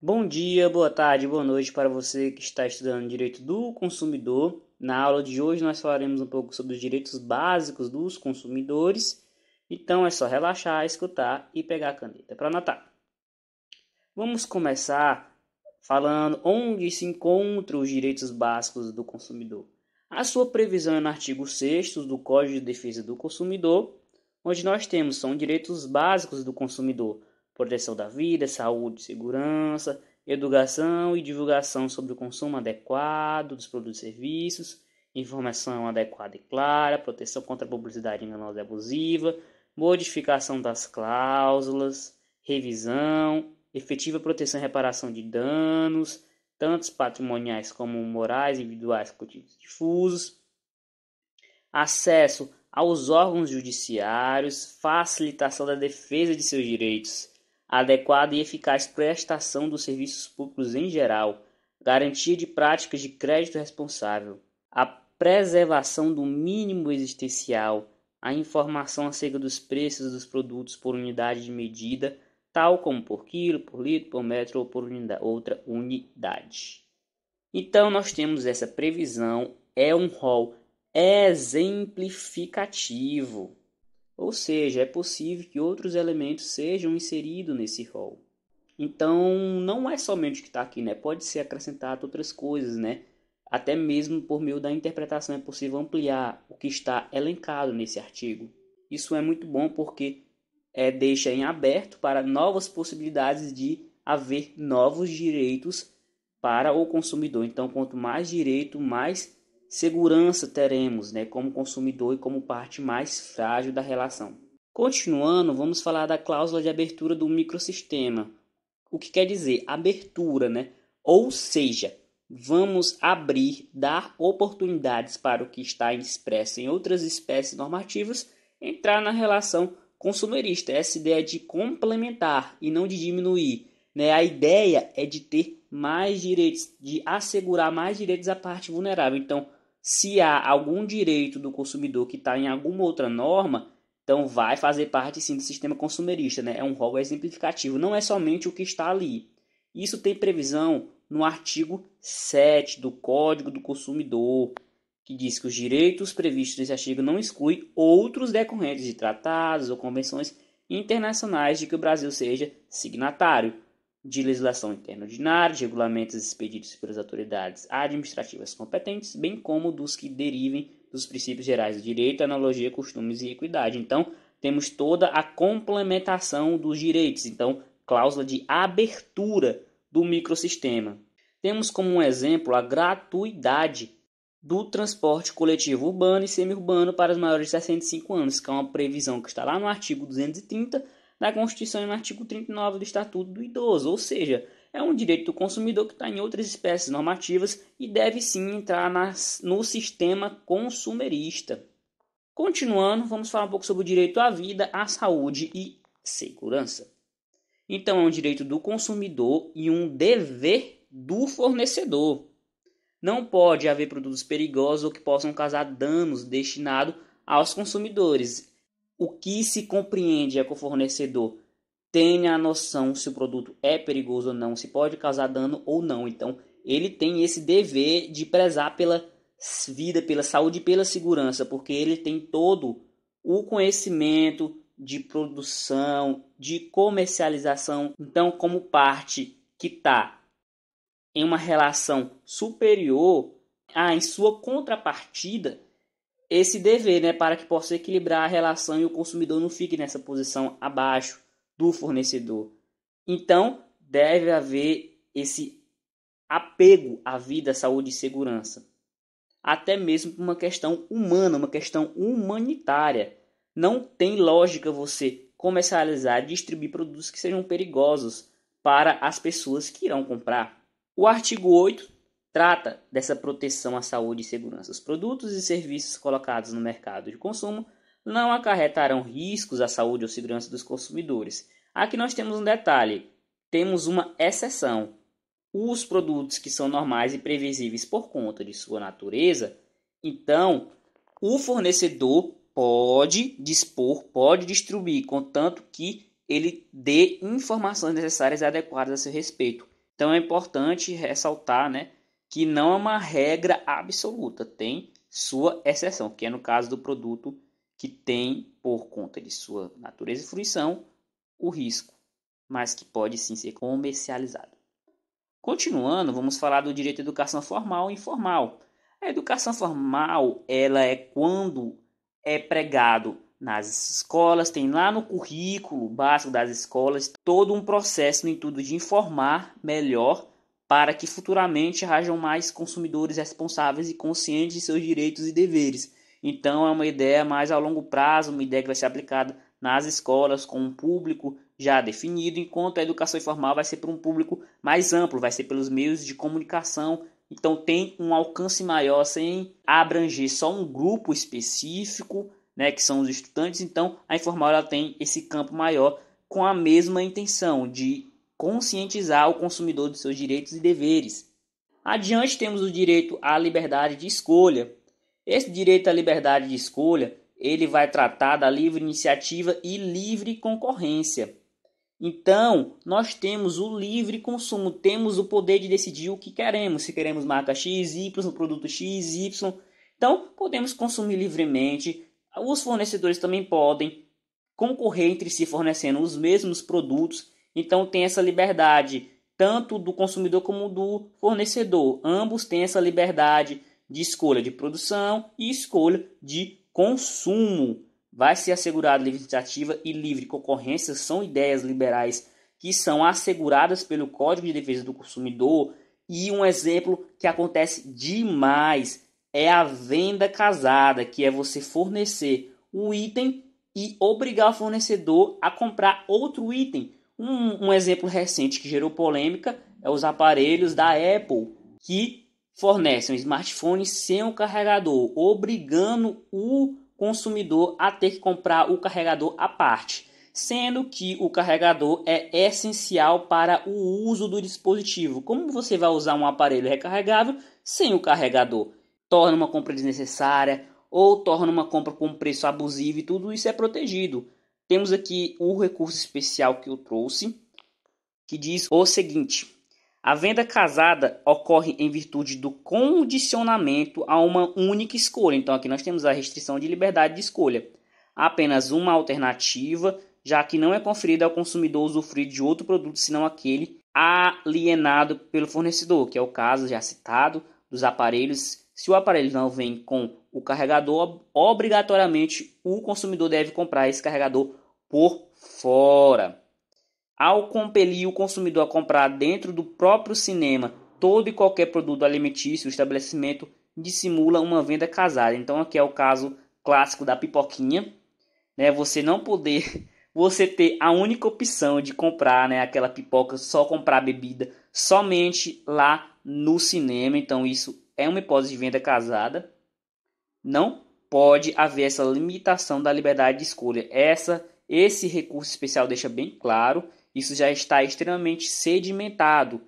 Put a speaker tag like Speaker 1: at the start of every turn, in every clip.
Speaker 1: Bom dia, boa tarde, boa noite para você que está estudando Direito do Consumidor. Na aula de hoje nós falaremos um pouco sobre os direitos básicos dos consumidores. Então é só relaxar, escutar e pegar a caneta para anotar. Vamos começar falando onde se encontram os direitos básicos do consumidor. A sua previsão é no artigo 6º do Código de Defesa do Consumidor, onde nós temos são direitos básicos do consumidor: proteção da vida, saúde, segurança, educação e divulgação sobre o consumo adequado dos produtos e serviços, informação adequada e clara, proteção contra a publicidade enganosa e abusiva, modificação das cláusulas, revisão, efetiva proteção e reparação de danos, tanto patrimoniais como morais, individuais, coletivos e difusos, acesso aos órgãos judiciários, facilitação da defesa de seus direitos, adequada e eficaz prestação dos serviços públicos em geral, garantia de práticas de crédito responsável, a preservação do mínimo existencial, a informação acerca dos preços dos produtos por unidade de medida, tal como por quilo, por litro, por metro ou por outra unidade. Então nós temos essa previsão, é um rol exemplificativo, ou seja, é possível que outros elementos sejam inseridos nesse rol. Então não é somente o que está aqui, né? Pode ser acrescentado outras coisas, né? Até mesmo por meio da interpretação é possível ampliar o que está elencado nesse artigo. Isso é muito bom porque deixa em aberto para novas possibilidades de haver novos direitos para o consumidor. Então, quanto mais direito, mais segurança teremos, né, como consumidor e como parte mais frágil da relação. Continuando, vamos falar da cláusula de abertura do microsistema. O que quer dizer? Abertura, né? Ou seja, vamos abrir, dar oportunidades para o que está expresso em outras espécies normativas entrar na relação consumerista. Essa ideia de complementar e não de diminuir, né? A ideia é de ter mais direitos, de assegurar mais direitos à parte vulnerável. Então, se há algum direito do consumidor que está em alguma outra norma, então vai fazer parte sim do sistema consumerista, né? É um rol exemplificativo, não é somente o que está ali. Isso tem previsão no artigo 7 do Código do Consumidor, que diz que os direitos previstos nesse artigo não excluem outros decorrentes de tratados ou convenções internacionais de que o Brasil seja signatário, de legislação interna ordinária, de regulamentos expedidos pelas autoridades administrativas competentes, bem como dos que derivem dos princípios gerais do direito, analogia, costumes e equidade. Então, temos toda a complementação dos direitos. Então, cláusula de abertura do microsistema. Temos como um exemplo a gratuidade do transporte coletivo urbano e semiurbano para os maiores de 65 anos, que é uma previsão que está lá no artigo 230 da Constituição e no artigo 39 do Estatuto do Idoso, ou seja, é um direito do consumidor que está em outras espécies normativas e deve sim entrar no sistema consumerista. Continuando, vamos falar um pouco sobre o direito à vida, à saúde e segurança. Então, é um direito do consumidor e um dever do fornecedor. Não pode haver produtos perigosos ou que possam causar danos destinados aos consumidores. O que se compreende é que o fornecedor tenha a noção se o produto é perigoso ou não, se pode causar dano ou não. Então, ele tem esse dever de prezar pela vida, pela saúde e pela segurança, porque ele tem todo o conhecimento de produção, de comercialização. Então, como parte que está em uma relação superior, em sua contrapartida, esse dever, né, para que possa equilibrar a relação e o consumidor não fique nessa posição abaixo do fornecedor. Então, deve haver esse apego à vida, saúde e segurança. Até mesmo por uma questão humana, uma questão humanitária. Não tem lógica você comercializar e distribuir produtos que sejam perigosos para as pessoas que irão comprar. O artigo 8 trata dessa proteção à saúde e segurança. Os produtos e serviços colocados no mercado de consumo não acarretarão riscos à saúde ou segurança dos consumidores. Aqui nós temos um detalhe, temos uma exceção. Os produtos que são normais e previsíveis por conta de sua natureza, então o fornecedor pode dispor, pode distribuir, contanto que ele dê informações necessárias e adequadas a seu respeito. Então é importante ressaltar, né, que não é uma regra absoluta, tem sua exceção, que é no caso do produto que tem, por conta de sua natureza e fruição, o risco, mas que pode sim ser comercializado. Continuando, vamos falar do direito à educação formal e informal. A educação formal, ela é quando é pregado nas escolas, tem lá no currículo básico das escolas todo um processo no intuito de informar melhor para que futuramente hajam mais consumidores responsáveis e conscientes de seus direitos e deveres. Então é uma ideia mais a longo prazo, uma ideia que vai ser aplicada nas escolas com um público já definido, enquanto a educação informal vai ser para um público mais amplo, vai ser pelos meios de comunicação. Então tem um alcance maior sem abranger só um grupo específico, né, que são os estudantes. Então a informal ela tem esse campo maior com a mesma intenção de conscientizar o consumidor dos seus direitos e deveres. Adiante temos o direito à liberdade de escolha. Esse direito à liberdade de escolha, ele vai tratar da livre iniciativa e livre concorrência. Então, nós temos o livre consumo, temos o poder de decidir o que queremos, se queremos marca X, Y, produto X, Y. Então, podemos consumir livremente. Os fornecedores também podem concorrer entre si fornecendo os mesmos produtos. Então, tem essa liberdade tanto do consumidor como do fornecedor. Ambos têm essa liberdade de escolha de produção e escolha de consumo. Vai ser assegurada livre iniciativa e livre concorrência, são ideias liberais que são asseguradas pelo Código de Defesa do Consumidor. E um exemplo que acontece demais é a venda casada, que é você fornecer um item e obrigar o fornecedor a comprar outro item. Um exemplo recente que gerou polêmica é os aparelhos da Apple, que fornecem um smartphone sem o carregador, obrigando o consumidor a ter que comprar o carregador à parte, sendo que o carregador é essencial para o uso do dispositivo. Como você vai usar um aparelho recarregável sem o carregador? Torna uma compra desnecessária ou torna uma compra com preço abusivo, e tudo isso é protegido. Temos aqui o recurso especial que eu trouxe, que diz o seguinte: a venda casada ocorre em virtude do condicionamento a uma única escolha. Então aqui nós temos a restrição de liberdade de escolha. Há apenas uma alternativa, já que não é conferida ao consumidor usufruir de outro produto senão aquele alienado pelo fornecedor, que é o caso já citado dos aparelhos. Se o aparelho não vem com o carregador, obrigatoriamente o consumidor deve comprar esse carregador por fora. Ao compelir o consumidor a comprar dentro do próprio cinema todo e qualquer produto alimentício, o estabelecimento dissimula uma venda casada. Então aqui é o caso clássico da pipoquinha, né? Você não poder, você ter a única opção de comprar, né, aquela pipoca, só comprar bebida somente lá no cinema. Então isso é uma hipótese de venda casada. Não pode haver essa limitação da liberdade de escolha. Esse recurso especial deixa bem claro. Isso já está extremamente sedimentado.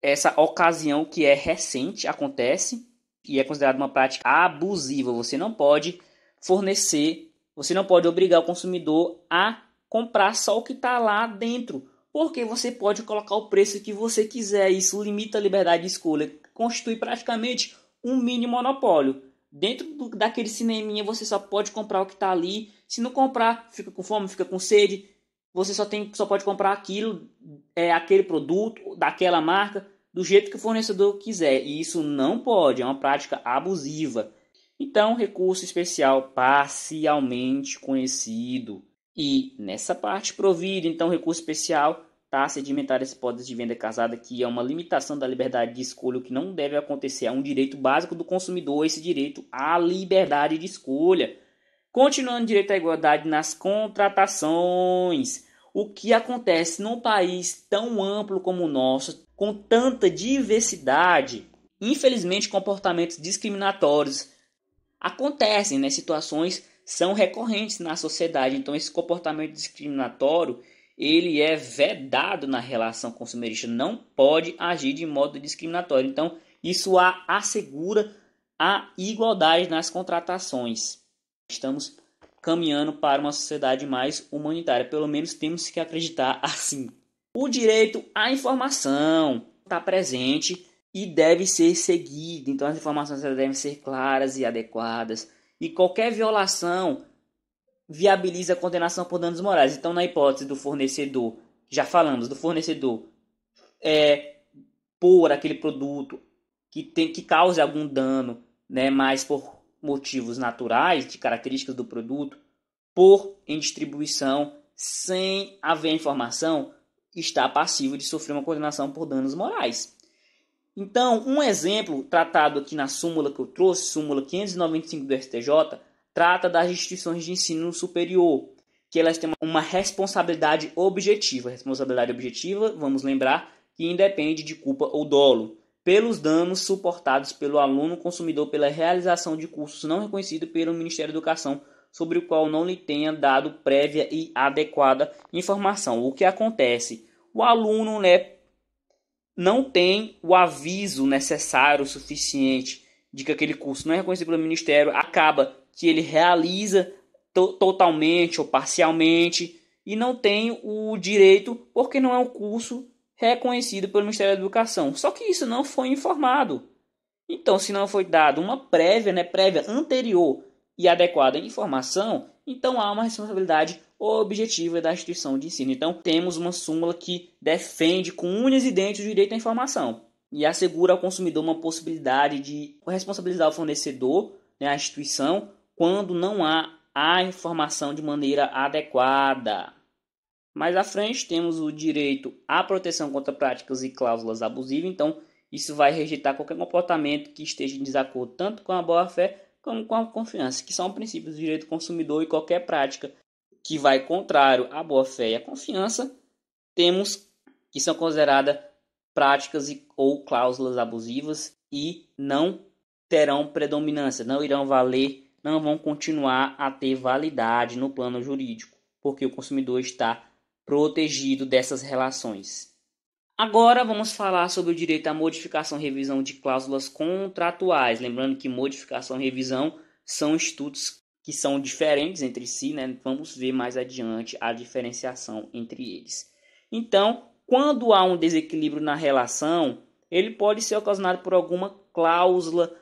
Speaker 1: Essa ocasião que é recente acontece e é considerada uma prática abusiva. Você não pode fornecer, você não pode obrigar o consumidor a comprar só o que está lá dentro, porque você pode colocar o preço que você quiser. Isso limita a liberdade de escolha, constitui praticamente um mini monopólio. Dentro daquele cineminha você só pode comprar o que está ali. Se não comprar, fica com fome, fica com sede. Você só pode comprar aquele produto, daquela marca, do jeito que o fornecedor quiser. E isso não pode, é uma prática abusiva. Então, recurso especial parcialmente conhecido. E nessa parte provida, então, recurso especial está sedimentada essa hipótese de venda casada, que é uma limitação da liberdade de escolha, o que não deve acontecer. É um direito básico do consumidor, esse direito à liberdade de escolha. Continuando, direito à igualdade nas contratações. O que acontece num país tão amplo como o nosso, com tanta diversidade, infelizmente comportamentos discriminatórios acontecem, né? Situações são recorrentes na sociedade. Então esse comportamento discriminatório, ele é vedado na relação consumerista, não pode agir de modo discriminatório. Então isso assegura a igualdade nas contratações. Estamos caminhando para uma sociedade mais humanitária, pelo menos temos que acreditar assim. O direito à informação. está presente e deve ser seguido. Então as informações devem ser claras e adequadas. E qualquer violação viabiliza a condenação por danos morais. Então, na hipótese do fornecedor, já falamos do fornecedor, por aquele produto que cause algum dano, né, mas por motivos naturais, de características do produto, por em distribuição, sem haver informação, está passivo de sofrer uma condenação por danos morais. Então, um exemplo tratado aqui na súmula que eu trouxe, súmula 595 do STJ, trata das instituições de ensino superior, que elas têm uma responsabilidade objetiva. Responsabilidade objetiva, vamos lembrar, que independe de culpa ou dolo, pelos danos suportados pelo aluno consumidor pela realização de cursos não reconhecidos pelo Ministério da Educação, sobre o qual não lhe tenha dado prévia e adequada informação. O que acontece? O aluno, não tem o aviso necessário, suficiente, de que aquele curso não é reconhecido pelo Ministério, acaba que ele realiza totalmente ou parcialmente e não tem o direito porque não é um curso reconhecido pelo Ministério da Educação. Só que isso não foi informado. Então, se não foi dado uma prévia anterior e adequada informação, então há uma responsabilidade objetiva da instituição de ensino. Então, temos uma súmula que defende com unhas e dentes o direito à informação e assegura ao consumidor uma possibilidade de responsabilizar o fornecedor, a instituição, quando não há a informação de maneira adequada. Mais à frente, temos o direito à proteção contra práticas e cláusulas abusivas. Então, isso vai rejeitar qualquer comportamento que esteja em desacordo tanto com a boa-fé como com a confiança, que são princípios do direito do consumidor, e qualquer prática que vai contrário à boa-fé e à confiança, temos que são consideradas práticas ou cláusulas abusivas e não terão predominância, não irão valer, não vão continuar a ter validade no plano jurídico, porque o consumidor está protegido dessas relações. Agora vamos falar sobre o direito à modificação e revisão de cláusulas contratuais. Lembrando que modificação e revisão são institutos que são diferentes entre si, Vamos ver mais adiante a diferenciação entre eles. Então, quando há um desequilíbrio na relação, ele pode ser ocasionado por alguma cláusula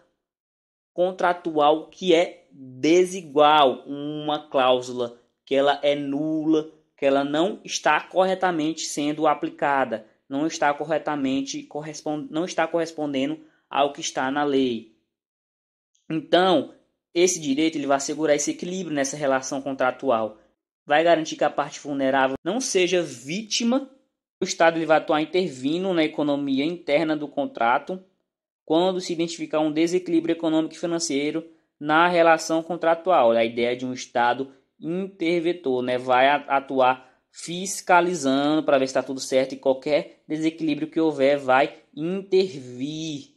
Speaker 1: contratual que é desigual, uma cláusula que ela é nula, que ela não está corretamente sendo aplicada, não está correspondendo ao que está na lei. Então, esse direito ele vai assegurar esse equilíbrio nessa relação contratual, vai garantir que a parte vulnerável não seja vítima. O Estado ele vai atuar intervindo na economia interna do contrato quando se identificar um desequilíbrio econômico e financeiro na relação contratual. A ideia de um Estado interventor, vai atuar fiscalizando para ver se está tudo certo, e qualquer desequilíbrio que houver vai intervir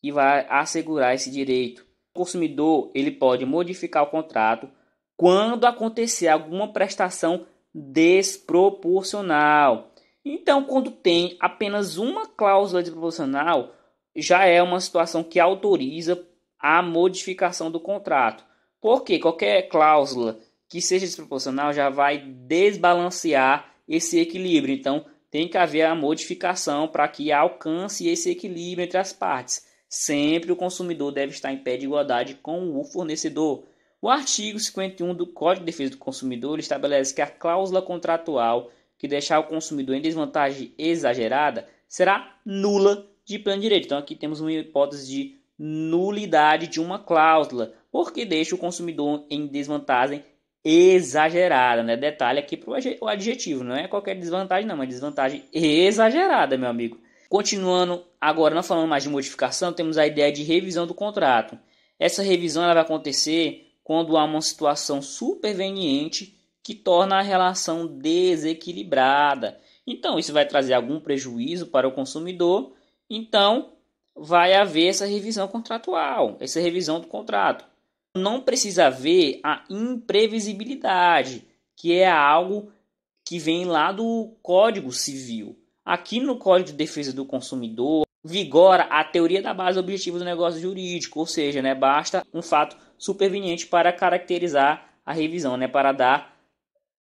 Speaker 1: e vai assegurar esse direito. O consumidor ele pode modificar o contrato quando acontecer alguma prestação desproporcional. Então, quando tem apenas uma cláusula desproporcional, já é uma situação que autoriza a modificação do contrato. Porque qualquer cláusula que seja desproporcional já vai desbalancear esse equilíbrio. Então, tem que haver a modificação para que alcance esse equilíbrio entre as partes. Sempre o consumidor deve estar em pé de igualdade com o fornecedor. O artigo 51 do Código de Defesa do Consumidor estabelece que a cláusula contratual que deixar o consumidor em desvantagem exagerada será nula de pleno direito. Então, aqui temos uma hipótese de nulidade de uma cláusula, porque deixa o consumidor em desvantagem exagerada, Detalhe aqui para o adjetivo, não é qualquer desvantagem, não, é uma desvantagem exagerada, meu amigo. Continuando, agora não falando mais de modificação, temos a ideia de revisão do contrato. Essa revisão ela vai acontecer quando há uma situação superveniente que torna a relação desequilibrada. Então, isso vai trazer algum prejuízo para o consumidor. Então, vai haver essa revisão contratual, essa revisão do contrato. Não precisa haver a imprevisibilidade, que é algo que vem lá do Código Civil. Aqui no Código de Defesa do Consumidor, vigora a teoria da base objetiva do negócio jurídico, ou seja, basta um fato superveniente para caracterizar a revisão, para dar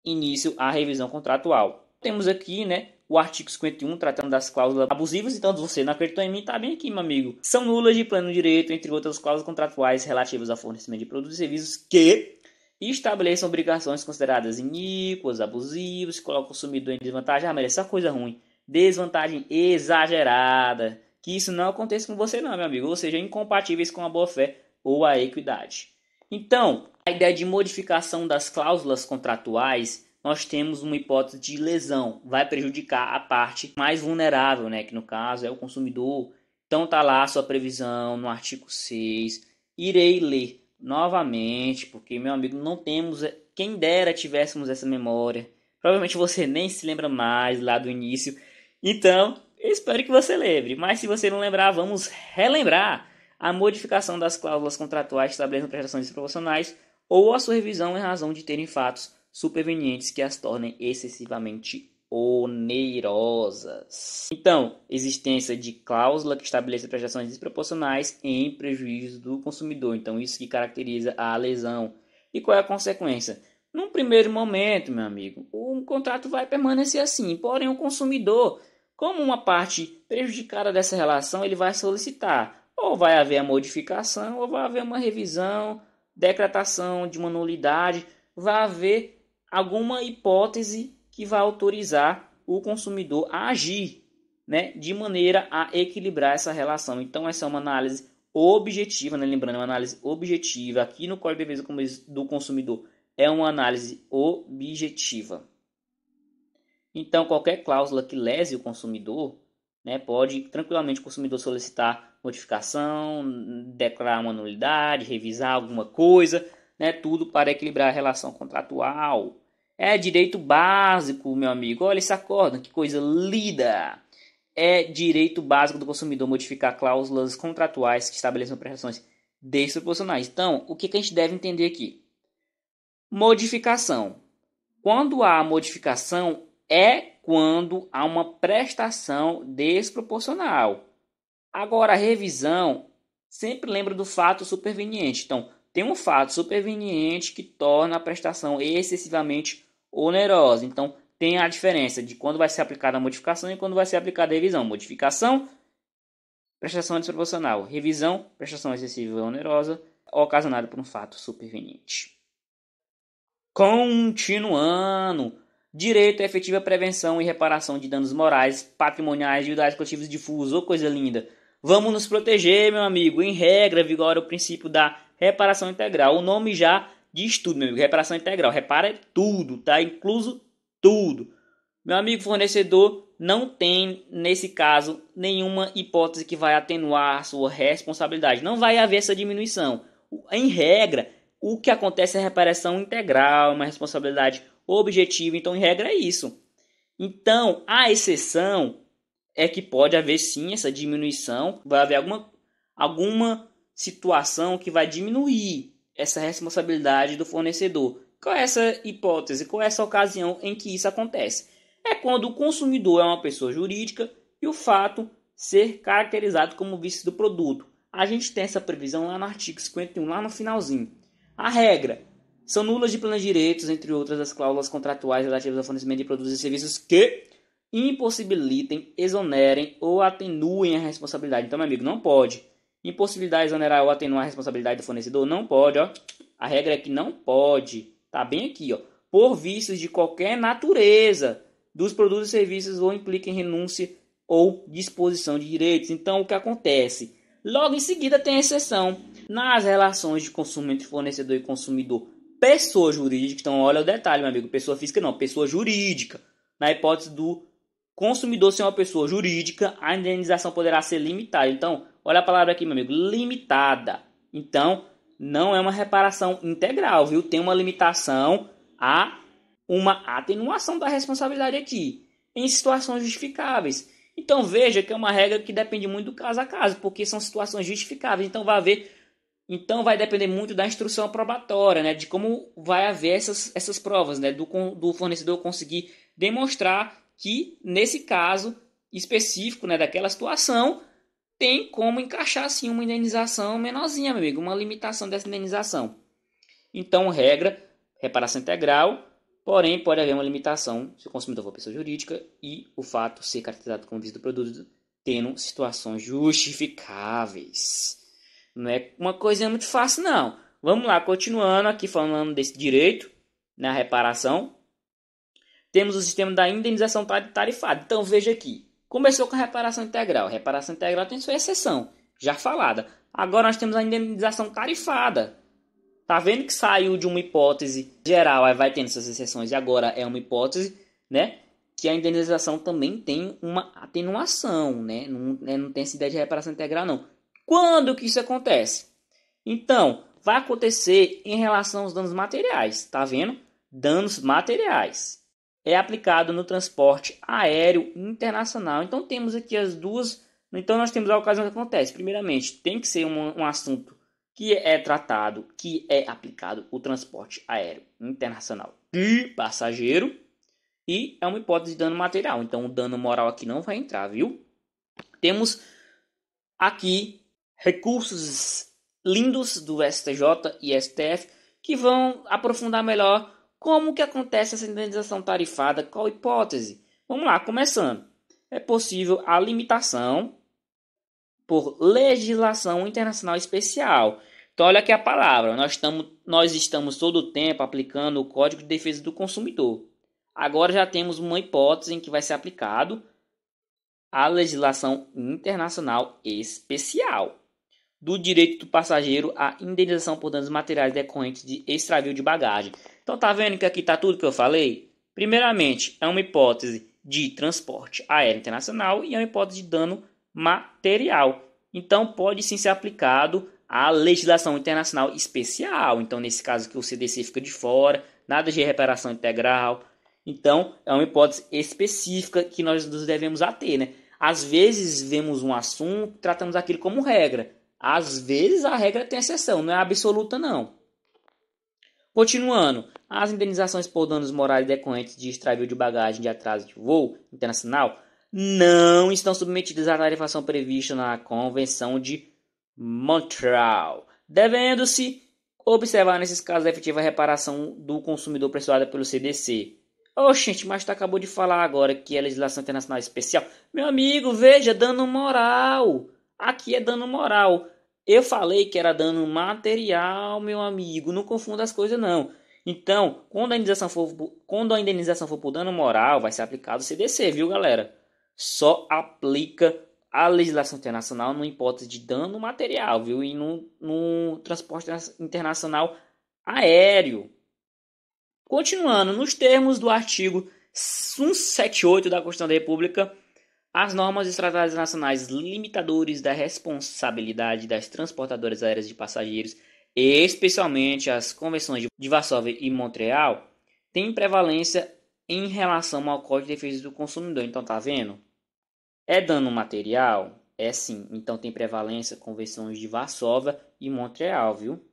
Speaker 1: início à revisão contratual. Temos aqui, o artigo 51, tratando das cláusulas abusivas. Então, se você não acreditou em mim, tá bem aqui, meu amigo. São nulas de pleno direito, entre outras cláusulas contratuais relativas ao fornecimento de produtos e serviços que estabeleçam obrigações consideradas iníquas, abusivas, que colocam o consumidor em desvantagem. Ah, mas essa coisa ruim. Desvantagem exagerada. Que isso não aconteça com você não, meu amigo. Ou seja, incompatíveis com a boa-fé ou a equidade. Então, a ideia de modificação das cláusulas contratuais, nós temos uma hipótese de lesão. Vai prejudicar a parte mais vulnerável, né? Que no caso é o consumidor. Então tá lá a sua previsão no artigo 6. Irei ler novamente, porque, meu amigo, não temos... Quem dera tivéssemos essa memória. Provavelmente você nem se lembra mais lá do início. Então, eu espero que você lembre. Mas se você não lembrar, vamos relembrar a modificação das cláusulas contratuais que estabelecem prestações desproporcionais ou a sua revisão em razão de terem fatos supervenientes que as tornem excessivamente onerosas. Então, existência de cláusula que estabeleça prestações desproporcionais em prejuízo do consumidor. Então, isso que caracteriza a lesão. E qual é a consequência? Num primeiro momento, meu amigo, o contrato vai permanecer assim. Porém, o consumidor, como uma parte prejudicada dessa relação, ele vai solicitar. Ou vai haver a modificação, ou vai haver uma revisão, decretação de uma nulidade. Vai haver alguma hipótese que vai autorizar o consumidor a agir, né, de maneira a equilibrar essa relação. Então, essa é uma análise objetiva, né? Lembrando, é uma análise objetiva. Aqui no Código de Defesa do Consumidor é uma análise objetiva. Então, qualquer cláusula que lese o consumidor, né, pode tranquilamente o consumidor solicitar modificação, declarar uma nulidade, revisar alguma coisa, né, tudo para equilibrar a relação contratual. É direito básico, meu amigo. Olha esse acórdão, que coisa linda! É direito básico do consumidor modificar cláusulas contratuais que estabeleçam prestações desproporcionais. Então, o que a gente deve entender aqui? Modificação. Quando há modificação, é quando há uma prestação desproporcional. Agora, a revisão sempre lembra do fato superveniente. Então, tem um fato superveniente que torna a prestação excessivamente onerosa. Então, tem a diferença de quando vai ser aplicada a modificação e quando vai ser aplicada a revisão. Modificação, prestação desproporcional. Revisão, prestação excessiva e onerosa, ocasionada por um fato superveniente. Continuando. Direito à efetiva prevenção e reparação de danos morais, patrimoniais e dados coletivos difusos. Ô, coisa linda. Vamos nos proteger, meu amigo. Em regra, vigora o princípio da reparação integral. O nome já diz tudo, meu amigo. Reparação integral. Repara tudo, tá? Incluso tudo. Meu amigo fornecedor não tem, nesse caso, nenhuma hipótese que vai atenuar sua responsabilidade. Não vai haver essa diminuição. Em regra, o que acontece é a reparação integral, uma responsabilidade objetiva. Então, em regra, é isso. Então, a exceção é que pode haver sim essa diminuição. Vai haver alguma situação que vai diminuir essa responsabilidade do fornecedor. Qual é essa hipótese? Qual é essa ocasião em que isso acontece? É quando o consumidor é uma pessoa jurídica e o fato ser caracterizado como vício do produto. A gente tem essa previsão lá no artigo 51, lá no finalzinho. A regra: são nulas de plenos direitos, entre outras, as cláusulas contratuais relativas ao fornecimento de produtos e serviços que impossibilitem, exonerem ou atenuem a responsabilidade. Então, meu amigo, não pode. Impossibilitar, exonerar ou atenuar a responsabilidade do fornecedor? Não pode, ó. A regra é que não pode. Tá bem aqui, ó. Por vícios de qualquer natureza dos produtos e serviços ou impliquem renúncia ou disposição de direitos. Então, o que acontece? Logo em seguida tem a exceção. Nas relações de consumo entre fornecedor e consumidor, pessoa jurídica, então olha o detalhe, meu amigo, pessoa física não, pessoa jurídica. Na hipótese do consumidor ser uma pessoa jurídica, a indenização poderá ser limitada. Então, olha a palavra aqui, meu amigo, limitada. Então, não é uma reparação integral, viu? Tem uma limitação a uma atenuação da responsabilidade aqui, em situações justificáveis. Então, veja que é uma regra que depende muito do caso a caso, porque são situações justificáveis. Então vai depender muito da instrução probatória, né? De como vai haver essas provas, né? Do fornecedor conseguir demonstrar que, nesse caso específico, né, daquela situação, tem como encaixar, assim, uma indenização menorzinha, meu amigo. Uma limitação dessa indenização. Então, regra, reparação integral, Porém, pode haver uma limitação se o consumidor for pessoa jurídica e o fato ser caracterizado como vício do produto tendo situações justificáveis. Não é uma coisa muito fácil, não. Vamos lá, continuando aqui falando desse direito na reparação. Temos o sistema da indenização tarifada. Então, veja aqui. Começou com a reparação integral. A reparação integral tem sua exceção, já falada. Agora nós temos a indenização tarifada. Tá vendo que saiu de uma hipótese geral, aí vai tendo essas exceções, e agora é uma hipótese, né? Que a indenização também tem uma atenuação, né? Não tem essa ideia de reparação integral, não. Quando que isso acontece? Então, vai acontecer em relação aos danos materiais, tá vendo? Danos materiais. É aplicado no transporte aéreo internacional. Então, temos aqui as duas. Então, nós temos a ocasião que acontece. Primeiramente, tem que ser um assunto que é tratado, que é aplicado o transporte aéreo internacional de passageiro. E é uma hipótese de dano material. Então, o dano moral aqui não vai entrar, viu? Temos aqui recursos lindos do STJ e STF que vão aprofundar melhor como que acontece essa indenização tarifada, qual hipótese. Vamos lá, começando. É possível a limitação por legislação internacional especial. Então, olha aqui a palavra. Nós estamos todo o tempo aplicando o Código de Defesa do Consumidor. Agora já temos uma hipótese em que vai ser aplicado a legislação internacional especial do direito do passageiro à indenização por danos materiais decorrentes de extravio de bagagem. Então tá vendo que aqui tá tudo que eu falei? Primeiramente, é uma hipótese de transporte aéreo internacional e é uma hipótese de dano material. Então pode sim ser aplicado a legislação internacional especial. Então nesse caso que o CDC fica de fora, nada de reparação integral. Então é uma hipótese específica que nós nos devemos ater, né? Às vezes vemos um assunto, tratamos aquilo como regra. Às vezes a regra tem exceção, não é absoluta não. Continuando, as indenizações por danos morais decorrentes de extravio de bagagem de atraso de voo internacional não estão submetidas à tarifação prevista na Convenção de Montreal, devendo-se observar nesses casos a efetiva reparação do consumidor prestada pelo CDC. Oxente, mas tu acabou de falar agora que é legislação internacional especial. Meu amigo, veja, dano moral. Aqui é dano moral. Eu falei que era dano material, meu amigo. Não confunda as coisas, não. Então, quando a indenização for por dano moral, vai ser aplicado o CDC, viu, galera? Só aplica a legislação internacional numa hipótese de dano material, viu? E no transporte internacional aéreo. Continuando, nos termos do artigo 178 da Constituição da República, as normas dos tratados nacionais limitadores da responsabilidade das transportadoras aéreas de passageiros, especialmente as convenções de Varsóvia e Montreal, têm prevalência em relação ao Código de Defesa do Consumidor. Então, tá vendo? É dano material? É sim. Então, tem prevalência convenções de Varsóvia e Montreal, viu?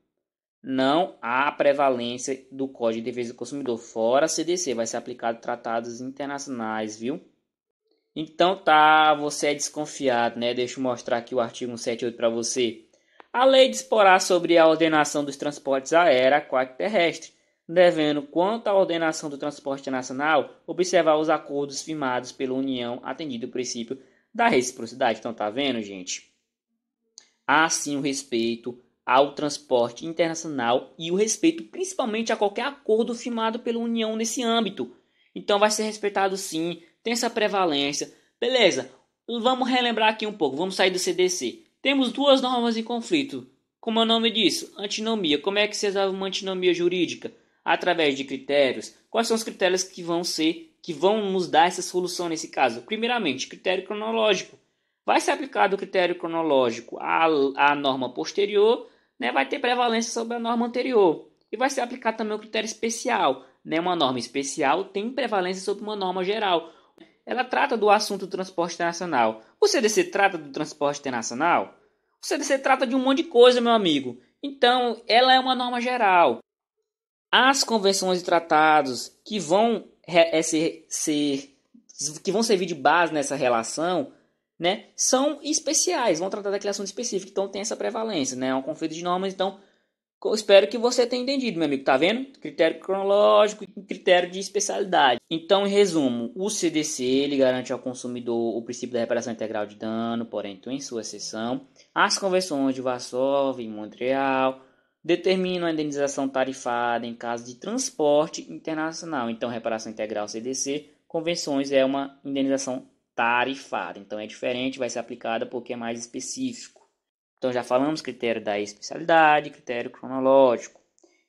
Speaker 1: Não há prevalência do Código de Defesa do Consumidor. Fora CDC, vai ser aplicado tratados internacionais, viu? Então tá, você é desconfiado, né? Deixa eu mostrar aqui o artigo 178 para você. A lei disporá sobre a ordenação dos transportes aéreo, aquático e terrestre, devendo, quanto à ordenação do transporte nacional, observar os acordos firmados pela União, atendido o princípio da reciprocidade. Então tá vendo, gente? Há sim o respeito ao transporte internacional e o respeito principalmente a qualquer acordo firmado pela União nesse âmbito. Então vai ser respeitado sim, tem essa prevalência. Beleza, vamos relembrar aqui um pouco, vamos sair do CDC. Temos duas normas em conflito. Como é o nome disso? Antinomia. Como é que se resolve uma antinomia jurídica? Através de critérios. Quais são os critérios que vão nos dar essa solução nesse caso? Primeiramente, critério cronológico. Vai ser aplicado o critério cronológico à norma posterior, né, vai ter prevalência sobre a norma anterior. E vai ser aplicado também o critério especial. Né, uma norma especial tem prevalência sobre uma norma geral. Ela trata do assunto do transporte internacional. O CDC trata do transporte internacional? O CDC trata de um monte de coisa, meu amigo. Então, ela é uma norma geral. As convenções e tratados que vão servir de base nessa relação, né, são especiais, vão tratar daquele assunto específico, então tem essa prevalência, né, é um conflito de normas, então Eu espero que você tenha entendido, meu amigo. Tá vendo? Critério cronológico e critério de especialidade. Então, em resumo, o CDC ele garante ao consumidor o princípio da reparação integral de dano, porém, em sua seção. As convenções de Varsóvia e Montreal determinam a indenização tarifada em caso de transporte internacional. Então, reparação integral CDC, convenções é uma indenização tarifada. Então, é diferente, vai ser aplicada porque é mais específico. Então já falamos critério da especialidade, critério cronológico.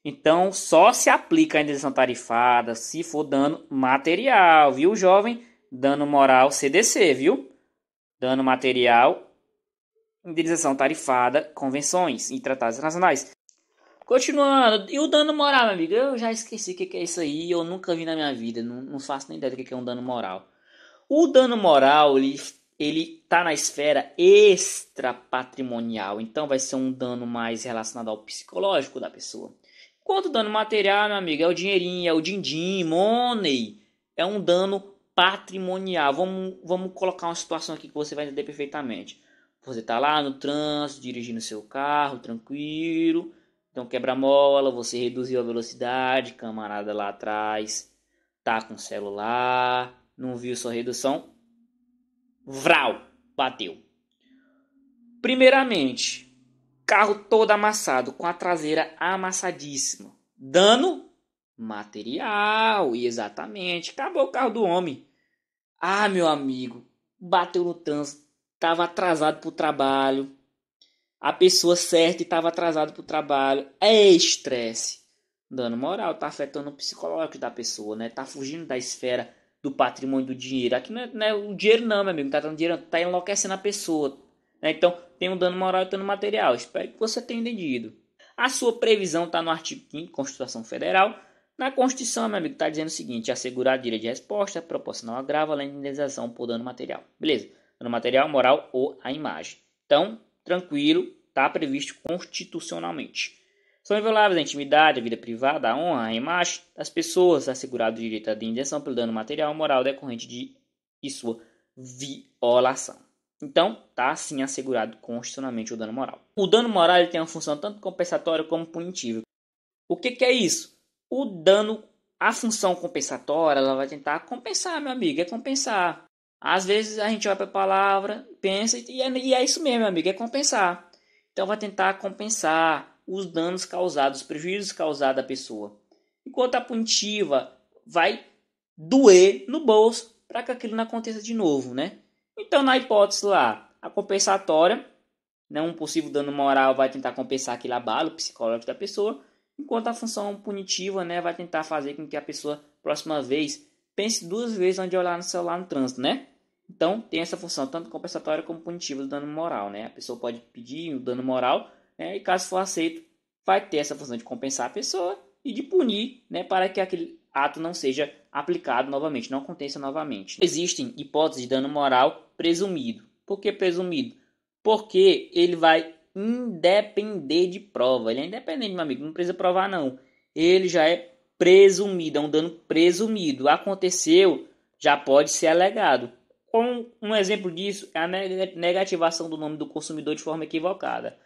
Speaker 1: Então só se aplica a indenização tarifada se for dano material, viu, jovem? Dano moral CDC, viu? Dano material, indenização tarifada, convenções e tratados internacionais. Continuando, e o dano moral, meu amigo? Eu já esqueci o que é isso aí, eu nunca vi na minha vida, não faço nem ideia do que é um dano moral. O dano moral, ele tá na esfera extrapatrimonial, então vai ser um dano mais relacionado ao psicológico da pessoa. Enquanto o dano material, meu amigo, é o dinheirinho, é o din-din, money, é um dano patrimonial. Vamos colocar uma situação aqui que você vai entender perfeitamente. Você tá lá no trânsito, dirigindo seu carro, tranquilo, então quebra-mola, você reduziu a velocidade, camarada lá atrás tá com o celular, não viu sua redução, vral, bateu. Primeiramente, carro todo amassado, com a traseira amassadíssima. Dano material, exatamente. Acabou o carro do homem. Ah, meu amigo, bateu no trânsito, estava atrasado para o trabalho. A pessoa certa estava atrasado para o trabalho. É estresse. Dano moral, tá afetando o psicológico da pessoa, né? Tá fugindo da esfera do patrimônio do dinheiro. Aqui não é o dinheiro não, meu amigo. Não tá dando dinheiro, tá enlouquecendo a pessoa. Né? Então, tem um dano moral e dano material. Espero que você tenha entendido. A sua previsão está no artigo 5º, Constituição Federal. Na Constituição, meu amigo, está dizendo o seguinte: assegurar direito de resposta, proporcional agravo, além de indenização por dano material. Beleza? Dano material, moral ou a imagem. Então, tranquilo, está previsto constitucionalmente. São invioláveis a intimidade, a vida privada, a honra, a imagem das pessoas, assegurado o direito à indenização pelo dano material ou moral decorrente de sua violação. Então, está assim assegurado constitucionalmente o dano moral. O dano moral ele tem uma função tanto compensatória como punitiva. O que é isso? O dano, a função compensatória, ela vai tentar compensar, meu amigo, é compensar. Às vezes a gente vai para a palavra, pensa e é isso mesmo, meu amigo, é compensar. Então vai tentar compensar os danos causados, os prejuízos causados à pessoa. Enquanto a punitiva vai doer no bolso para que aquilo não aconteça de novo, né? Então, na hipótese lá, a compensatória, né, um possível dano moral vai tentar compensar aquele abalo psicológico da pessoa, enquanto a função punitiva, né, vai tentar fazer com que a pessoa, próxima vez, pense 2 vezes antes de olhar no celular no trânsito, né? Então, tem essa função tanto compensatória como punitiva do dano moral, né? A pessoa pode pedir o dano moral, né, e caso for aceito, vai ter essa função de compensar a pessoa e de punir, né, para que aquele ato não seja aplicado novamente, não aconteça novamente. Existem hipóteses de dano moral presumido. Por que presumido? Porque ele vai independer de prova. Ele é independente, meu amigo, não precisa provar não. Ele já é presumido, é um dano presumido. Aconteceu, já pode ser alegado. Um exemplo disso é a negativação do nome do consumidor de forma equivocada.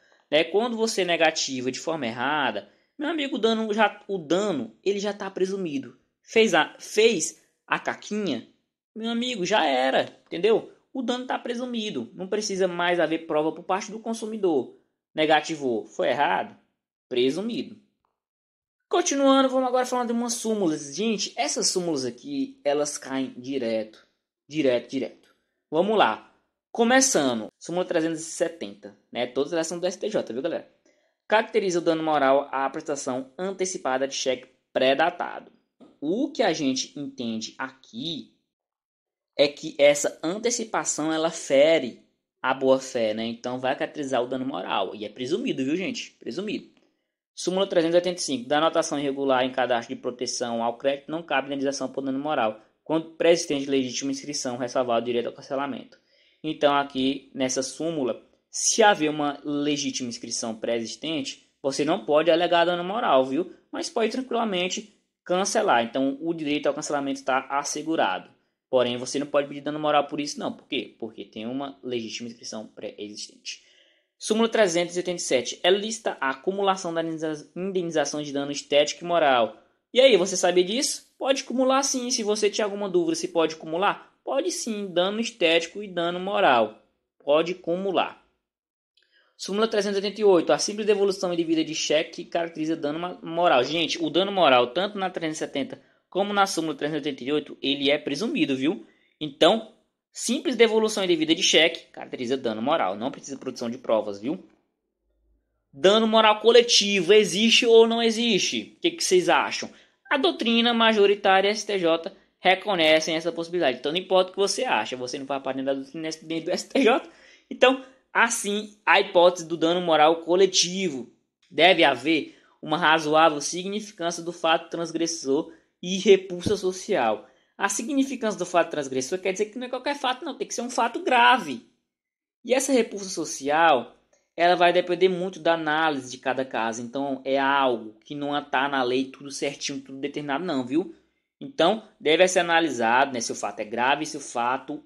Speaker 1: Quando você negativa de forma errada, meu amigo, o dano ele já está presumido. Fez a caquinha, meu amigo, já era, entendeu? O dano está presumido, não precisa mais haver prova por parte do consumidor. Negativou, foi errado, presumido. Continuando, vamos agora falar de umas súmulas. Gente, essas súmulas aqui, elas caem direto. Vamos lá. Começando, súmula 370, né? Todas elas são do STJ, viu, galera? Caracteriza o dano moral a prestação antecipada de cheque pré-datado. O que a gente entende aqui é que essa antecipação ela fere a boa-fé, né? Então vai caracterizar o dano moral. E é presumido, viu, gente? Presumido. Súmula 385. Da anotação irregular em cadastro de proteção ao crédito não cabe indenização por dano moral, quando pré-existente legítima inscrição ressalvar o direito ao cancelamento. Então aqui nessa súmula, se haver uma legítima inscrição pré-existente, você não pode alegar dano moral, viu? Mas pode tranquilamente cancelar. Então o direito ao cancelamento está assegurado. Porém, você não pode pedir dano moral por isso não. Por quê? Porque tem uma legítima inscrição pré-existente. Súmula 387. É lista a acumulação da indenização de dano estético e moral. E aí, você sabia disso? Pode acumular sim. Se você tinha alguma dúvida se pode acumular, pode sim. Dano estético e dano moral. Pode acumular. Súmula 388. A simples devolução indevida de cheque caracteriza dano moral. Gente, o dano moral, tanto na 370 como na súmula 388, ele é presumido, viu? Então, simples devolução indevida de cheque caracteriza dano moral. Não precisa de produção de provas, viu? Dano moral coletivo, existe ou não existe? O que vocês acham? A doutrina majoritária STJ reconhecem essa possibilidade. Então, não importa o que você acha, você não vai parar dentro da doutrina do STJ. Então, assim, a hipótese do dano moral coletivo. Deve haver uma razoável significância do fato transgressor e repulsa social. A significância do fato transgressor quer dizer que não é qualquer fato, não. Tem que ser um fato grave. E essa repulsa social, ela vai depender muito da análise de cada caso. Então, é algo que não está na lei tudo certinho, tudo determinado, não, viu? Então, deve ser analisado, né, se o fato é grave e se o fato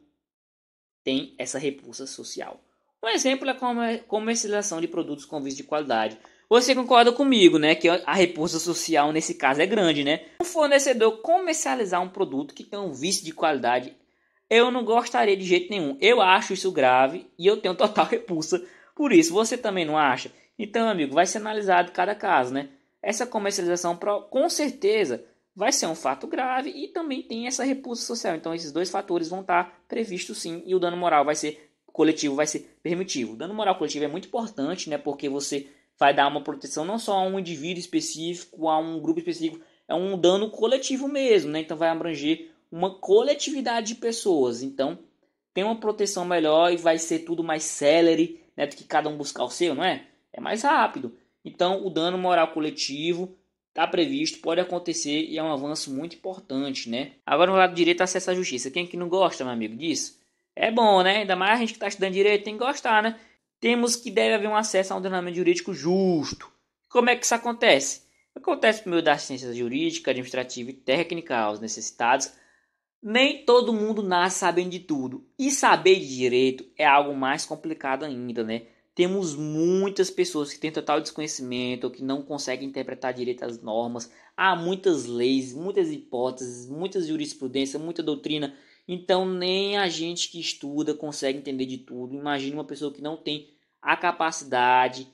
Speaker 1: tem essa repulsa social. Um exemplo é a comercialização de produtos com vício de qualidade. Você concorda comigo, né, que a repulsa social nesse caso é grande, né? Um fornecedor comercializar um produto que tem um vício de qualidade, eu não gostaria de jeito nenhum. Eu acho isso grave e eu tenho total repulsa por isso. Você também não acha? Então, amigo, vai ser analisado cada caso, né? Essa comercialização, com certeza, vai ser um fato grave e também tem essa repulsa social. Então, esses dois fatores vão estar previstos sim e o dano moral vai ser coletivo, vai ser permitivo. O dano moral coletivo é muito importante, né? Porque você vai dar uma proteção não só a um indivíduo específico, a um grupo específico, é um dano coletivo mesmo, né? Então vai abranger uma coletividade de pessoas. Então tem uma proteção melhor e vai ser tudo mais célere, né? Do que cada um buscar o seu, não é? É mais rápido. Então o dano moral coletivo está previsto, pode acontecer e é um avanço muito importante, né? Agora no lado direito, acesso à justiça. Quem é que não gosta, meu amigo, disso? É bom, né? Ainda mais a gente que está estudando direito tem que gostar, né? Temos que deve haver um acesso a um ordenamento jurídico justo. Como é que isso acontece? Acontece por meio da ciência jurídica, administrativa e técnica aos necessitados. Nem todo mundo nasce sabendo de tudo. E saber de direito é algo mais complicado ainda, né? Temos muitas pessoas que têm total desconhecimento ou que não conseguem interpretar direito as normas. Há muitas leis, muitas hipóteses, muitas jurisprudências, muita doutrina. Então nem a gente que estuda consegue entender de tudo. Imagine uma pessoa que não tem a capacidade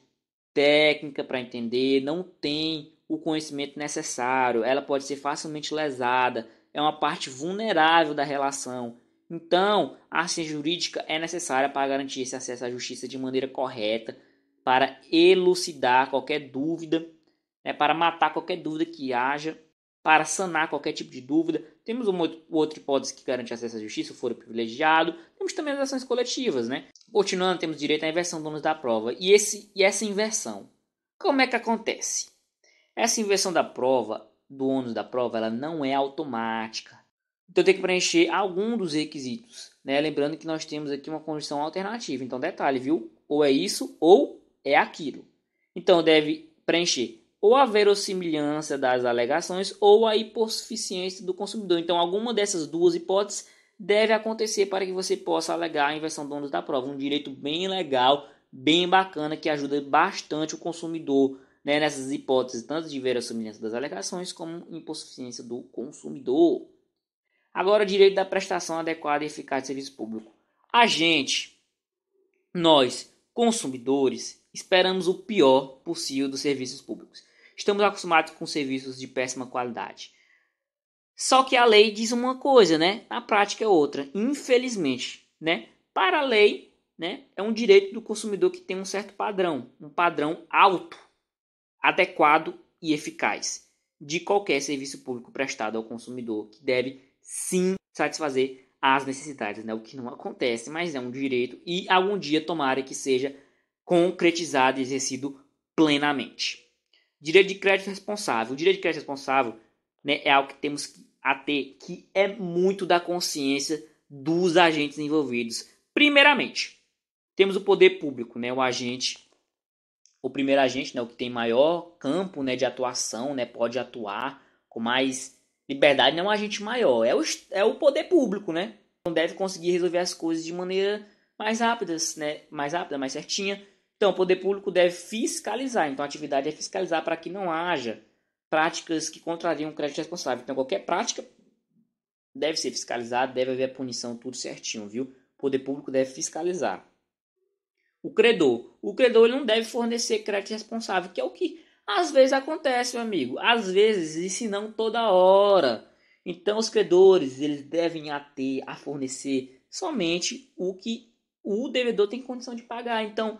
Speaker 1: técnica para entender, não tem o conhecimento necessário. Ela pode ser facilmente lesada. É uma parte vulnerável da relação. Então, a assistência jurídica é necessária para garantir esse acesso à justiça de maneira correta, para elucidar qualquer dúvida, né, para matar qualquer dúvida que haja, para sanar qualquer tipo de dúvida. Temos uma outra hipótese que garante acesso à justiça, o foro privilegiado. Temos também as ações coletivas, né? Continuando, temos direito à inversão do ônus da prova. E essa inversão, como é que acontece? Essa inversão da prova, do ônus da prova, ela não é automática. Então tem que preencher algum dos requisitos, né? Lembrando que nós temos aqui uma condição alternativa. Então detalhe, viu? Ou é isso ou é aquilo. Então deve preencher ou a verossimilhança das alegações ou a hipossuficiência do consumidor. Então alguma dessas duas hipóteses deve acontecer para que você possa alegar a inversão do ônus da prova. Um direito bem legal, bem bacana, que ajuda bastante o consumidor, né, nessas hipóteses, tanto de verossimilhança das alegações como hipossuficiência do consumidor. Agora, o direito da prestação adequada e eficaz de serviço público. A gente, nós, consumidores, esperamos o pior possível dos serviços públicos. Estamos acostumados com serviços de péssima qualidade. Só que a lei diz uma coisa, né? Na prática é outra. Infelizmente, né? Para a lei, né, é um direito do consumidor que tem um certo padrão. Um padrão alto, adequado e eficaz de qualquer serviço público prestado ao consumidor, que deve sim satisfazer as necessidades, né? O que não acontece, mas é um direito e algum dia tomara que seja concretizado e exercido plenamente. Direito de crédito responsável. O direito de crédito responsável, né, é algo que temos a ter, que é muito da consciência dos agentes envolvidos. Primeiramente, temos o poder público, né, o primeiro agente, né, o que tem maior campo, né, de atuação, né, pode atuar com mais liberdade, não é um agente maior, é o poder público, né? Então deve conseguir resolver as coisas de maneira mais rápida, né? Mais rápida, mais certinha. Então, o poder público deve fiscalizar. Então, a atividade é fiscalizar para que não haja práticas que contrariam o crédito responsável. Então, qualquer prática deve ser fiscalizada, deve haver a punição, tudo certinho, viu? O poder público deve fiscalizar. O credor ele não deve fornecer crédito responsável, que é o que às vezes acontece, meu amigo. Às vezes, e se não toda hora. Então, os credores eles devem a fornecer somente o que o devedor tem condição de pagar. Então,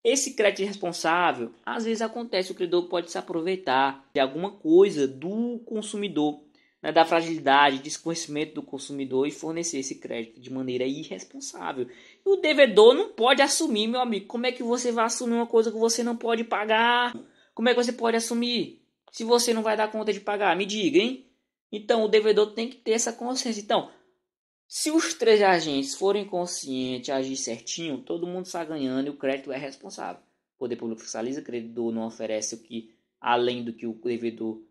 Speaker 1: esse crédito responsável, às vezes acontece, o credor pode se aproveitar de alguma coisa do consumidor, né, da fragilidade, desconhecimento do consumidor e fornecer esse crédito de maneira irresponsável. E o devedor não pode assumir, meu amigo. Como é que você vai assumir uma coisa que você não pode pagar? Como é que você pode assumir se você não vai dar conta de pagar? Me diga, hein? Então, o devedor tem que ter essa consciência. Então, se os três agentes forem conscientes, agir certinho, todo mundo está ganhando e o crédito é responsável. O poder público fiscaliza, o credor não oferece o que além do que o devedor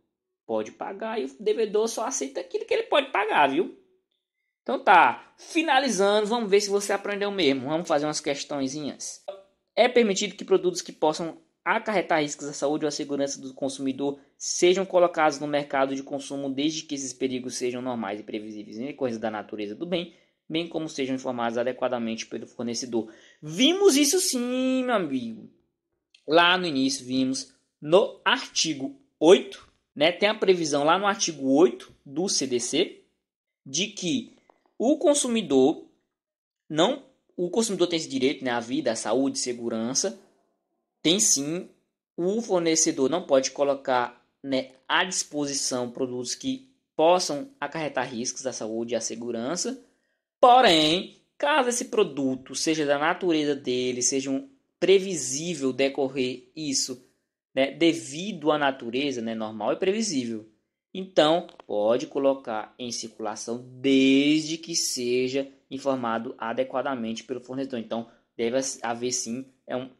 Speaker 1: pode pagar e o devedor só aceita aquilo que ele pode pagar, viu? Então tá, finalizando, vamos ver se você aprendeu mesmo. Vamos fazer umas questõezinhas. É permitido que produtos que possam acarretar riscos à saúde ou à segurança do consumidor sejam colocados no mercado de consumo desde que esses perigos sejam normais e previsíveis em coisas da natureza do bem, bem como sejam informados adequadamente pelo fornecedor. Vimos isso sim, meu amigo. Lá no início vimos no artigo 8, né, tem a previsão lá no artigo 8 do CDC de que o consumidor tem esse direito, né, à vida, à saúde, segurança. Tem sim, o fornecedor não pode colocar, né, à disposição produtos que possam acarretar riscos à saúde e à segurança. Porém, caso esse produto seja da natureza dele, seja previsível decorrer isso, né, devido à natureza, né, normal e previsível, então pode colocar em circulação desde que seja informado adequadamente pelo fornecedor. Então, deve haver sim,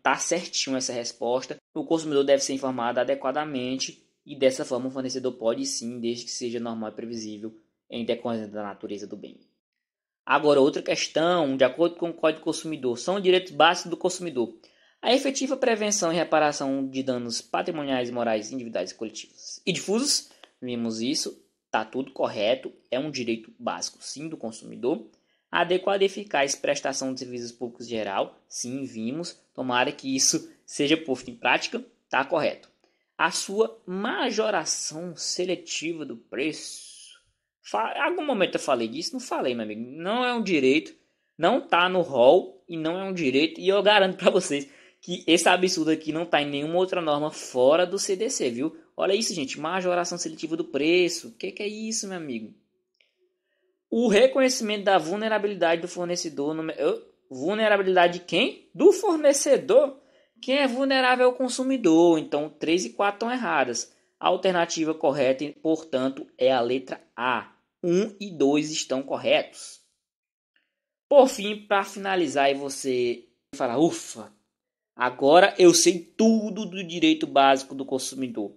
Speaker 1: tá certinho essa resposta. O consumidor deve ser informado adequadamente e dessa forma o fornecedor pode sim, desde que seja normal e previsível, em decorrência da natureza do bem. Agora, outra questão, de acordo com o Código do Consumidor, são direitos básicos do consumidor. A efetiva prevenção e reparação de danos patrimoniais, morais, individuais, coletivos e difusos. Vimos isso, tá tudo correto, é um direito básico sim do consumidor. A adequada e eficaz prestação de serviços públicos geral, sim, vimos. Tomara que isso seja posto em prática, tá correto. A sua majoração seletiva do preço. Em algum momento eu falei disso? Não falei, meu amigo. Não é um direito, não tá no rol e não é um direito. E eu garanto para vocês que esse absurdo aqui não tá em nenhuma outra norma fora do CDC, viu? Olha isso, gente. Majoração seletiva do preço. O que é isso, meu amigo? O reconhecimento da vulnerabilidade do fornecedor. Vulnerabilidade de quem? Do fornecedor. Quem é vulnerável é o consumidor. Então, 3 e 4 estão erradas. A alternativa correta, portanto, é a letra A. 1 e 2 estão corretos. Por fim, para finalizar, e você falar, ufa, agora eu sei tudo do direito básico do consumidor.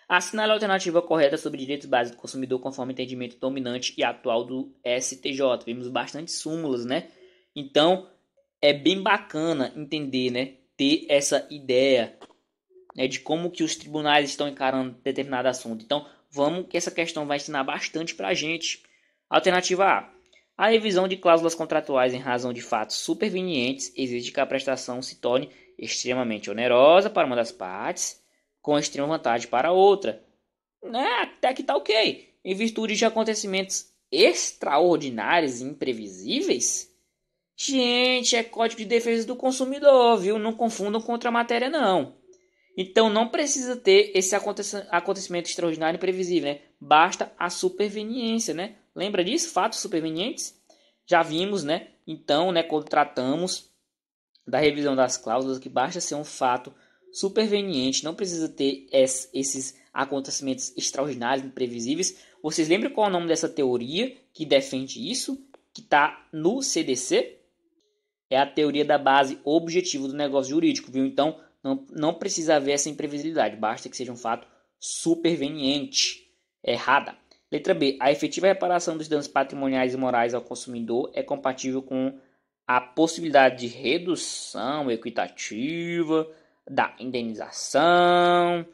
Speaker 1: Assinale a alternativa correta sobre direitos básicos do consumidor conforme o entendimento dominante e atual do STJ. Vimos bastante súmulas, né? Então, é bem bacana entender, né? Ter essa ideia, né, de como que os tribunais estão encarando determinado assunto. Então, vamos que essa questão vai ensinar bastante para a gente. Alternativa A. A revisão de cláusulas contratuais em razão de fatos supervenientes exige que a prestação se torne extremamente onerosa para uma das partes, com extrema vantagem para a outra. Né? Até que tá ok. Em virtude de acontecimentos extraordinários e imprevisíveis. Gente, é Código de Defesa do Consumidor, viu? Não confundam com outra matéria, não. Então, não precisa ter esse acontecimento extraordinário e imprevisível, né? Basta a superveniência, né? Lembra disso? Fatos supervenientes? Já vimos, né? Então, né, quando tratamos da revisão das cláusulas, que basta ser um fato superveniente, não precisa ter esses acontecimentos extraordinários e imprevisíveis. Vocês lembram qual é o nome dessa teoria que defende isso? Que está no CDC? É a teoria da base objetiva do negócio jurídico, viu? Então, não precisa haver essa imprevisibilidade, basta que seja um fato superveniente. Errada. Letra B. A efetiva reparação dos danos patrimoniais e morais ao consumidor é compatível com a possibilidade de redução equitativa da indenização.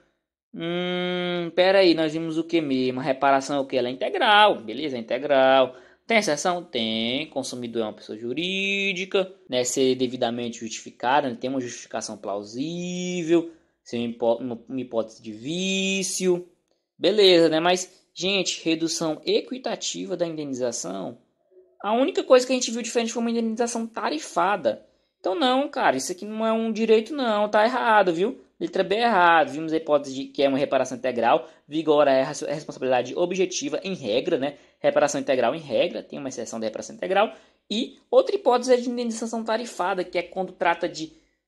Speaker 1: Pera aí, nós vimos o que mesmo? A reparação é o que? Ela é integral, beleza? É integral. Tem exceção? Tem. Consumidor é uma pessoa jurídica, né? Ser devidamente justificada, né? Tem uma justificação plausível, ser uma hipótese de vício, beleza, né? Mas, gente, redução equitativa da indenização, a única coisa que a gente viu diferente foi uma indenização tarifada. Então não, cara, isso aqui não é um direito não, tá errado, viu? Letra B é errado. Vimos a hipótese de que é uma reparação integral, vigora a responsabilidade objetiva em regra, né? Reparação integral em regra, tem uma exceção da reparação integral. E outra hipótese é de indenização tarifada, que é quando trata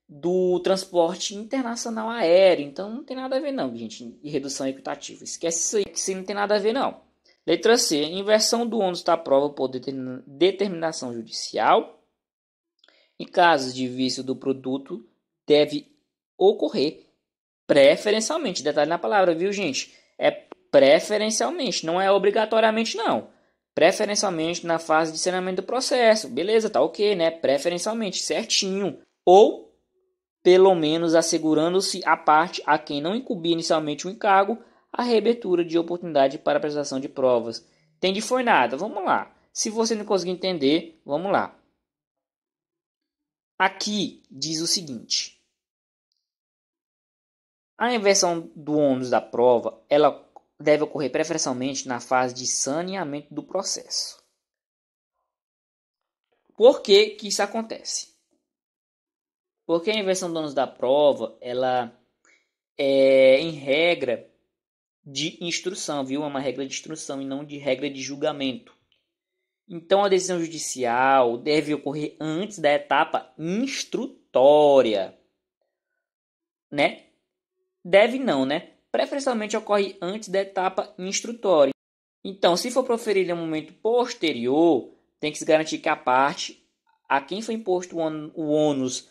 Speaker 1: do transporte internacional aéreo. Então não tem nada a ver não, gente, e redução equitativa. Esquece isso aí, que isso não tem nada a ver não. Letra C. Inversão do ônus da prova por determinação judicial. Em casos de vício do produto, deve ocorrer preferencialmente. Detalhe na palavra, viu, gente? É preferencialmente, não é obrigatoriamente, não. Preferencialmente na fase de saneamento do processo. Beleza, tá ok, né? Preferencialmente, certinho. Ou, pelo menos, assegurando-se a parte a quem não incumbia inicialmente o encargo, a reabertura de oportunidade para apresentação de provas. Entendi, foi nada. Vamos lá. Se você não conseguir entender, vamos lá. Aqui diz o seguinte: a inversão do ônus da prova, ela deve ocorrer preferencialmente na fase de saneamento do processo. Por que que isso acontece? Porque a inversão do ônus da prova, ela é em regra de instrução, viu? É uma regra de instrução e não de regra de julgamento. Então, a decisão judicial deve ocorrer antes da etapa instrutória, né? Deve não, né? Preferencialmente ocorre antes da etapa instrutória. Então, se for proferir em um momento posterior, tem que se garantir que a parte a quem foi imposto o ônus,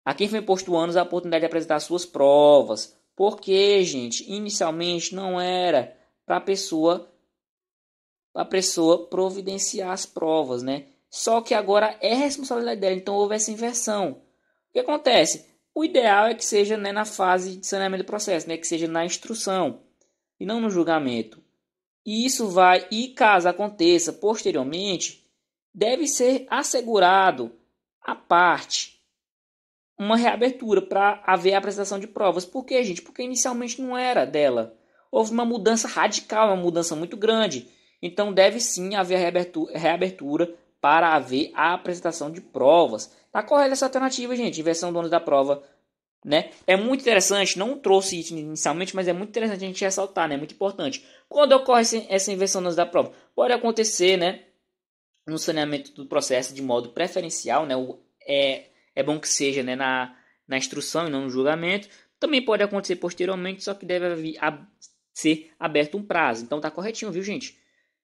Speaker 1: a quem foi imposto o ônus a oportunidade de apresentar suas provas. Porque, gente, inicialmente não era para a pessoa providenciar as provas, né? Só que agora é responsabilidade dela, então houve essa inversão. O que acontece? O ideal é que seja, né, na fase de saneamento do processo, né, que seja na instrução e não no julgamento. E isso vai, e caso aconteça posteriormente, deve ser assegurado à parte uma reabertura para haver a apresentação de provas. Por quê, gente? Porque inicialmente não era dela. Houve uma mudança radical, uma mudança muito grande. Então deve sim haver reabertura para haver a apresentação de provas. Tá correta essa alternativa, gente. Inversão do ônus da prova, né? É muito interessante, não trouxe isso inicialmente, mas é muito interessante a gente ressaltar, né? Muito importante. Quando ocorre essa inversão do ônus da prova? Pode acontecer, né, no saneamento do processo de modo preferencial, né? É bom que seja, né, na instrução e não no julgamento. Também pode acontecer posteriormente, só que deve ser aberto um prazo. Então tá corretinho, viu, gente?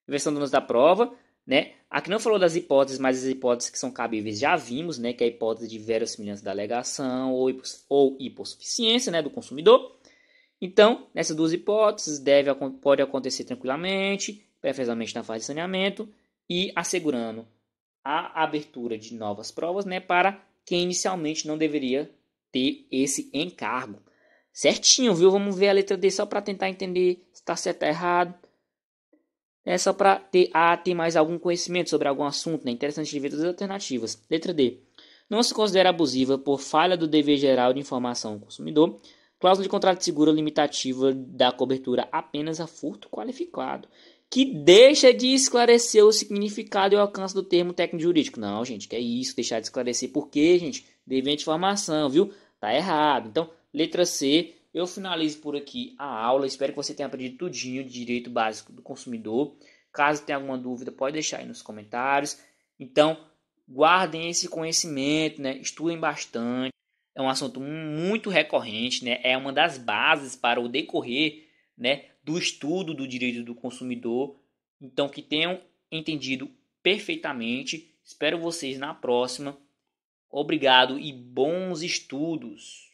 Speaker 1: Inversão do ônus da prova, né? Aqui não falou das hipóteses, mas as hipóteses que são cabíveis já vimos, né? Que é a hipótese de verossimilhança da alegação ou hipossuficiência, né, do consumidor. Então, nessas duas hipóteses, pode acontecer tranquilamente, preferencialmente na fase de saneamento, e assegurando a abertura de novas provas, né, para quem inicialmente não deveria ter esse encargo. Certinho, viu? Vamos ver a letra D só para tentar entender se está certo ou errado. É só para ter mais algum conhecimento sobre algum assunto, né? Interessante de ver todas as alternativas. Letra D. Não se considera abusiva por falha do dever geral de informação ao consumidor. Cláusula de contrato de seguro limitativa da cobertura apenas a furto qualificado, que deixa de esclarecer o significado e o alcance do termo técnico jurídico. Não, gente, que é isso, deixar de esclarecer. Por quê, gente? Dever de informação, viu? Tá errado. Então, letra C. Eu finalizo por aqui a aula. Espero que você tenha aprendido tudinho de direito básico do consumidor. Caso tenha alguma dúvida, pode deixar aí nos comentários. Então, guardem esse conhecimento, né? Estudem bastante. É um assunto muito recorrente, né? É uma das bases para o decorrer, né, do estudo do direito do consumidor. Então, que tenham entendido perfeitamente. Espero vocês na próxima. Obrigado e bons estudos!